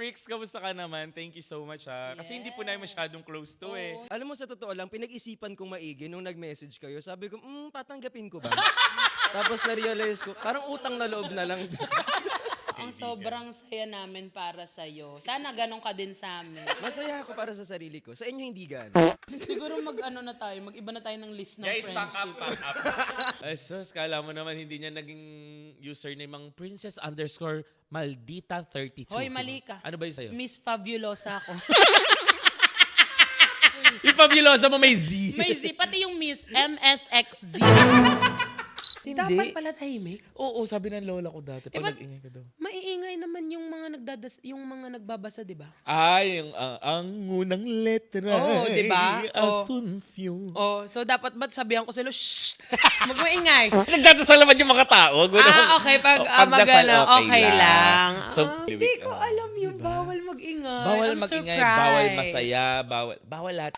Wix, kamusta ka naman? Thank you so much ha. Kasi hindi po namin masyadong close to eh. Alam mo, sa totoo lang, pinag-isipan kong maigi nung nag-message kayo. Sabi ko, tatanggapin ko ba? Tapos na-realize ko, parang utang na loob na lang. Ang sobrang saya namin para sa'yo. Sana ganun ka din sa amin. Masaya ako para sa sarili ko. Sa inyo hindi gan. Siguro mag-ano na tayo, mag-iba na tayo ng list ng Guys, pack up, friendship. pack up. Ay, sus, kala mo naman hindi niya naging username ang princess_maldita32. Hoy, mali ka. Ano ba yun sa'yo? Miss Fabulosa ako. Yung Fabulosa mo may Z. May Z, pati yung Miss MSXZ. Hindi. Dapat pala tahimik. Oo, sabi ng lola ko dati. Pag ba't- nag-ingay ka daw. Maiingay naman yung mga yung mga nagbabasa, di ba? Ay, ang unang letra. Oo, diba? Oo. Afunfyo. Oh, so dapat ba't sabihan ko sila, shh! Magmaingay. Nagdadasal naman yung mga tao. Okay, pag Pagdasal, magano, okay lang. So, Hindi ko alam yun. Bawal mag-ingay. bawal I'm magingay, surprised. bawal masaya, bawal lahat.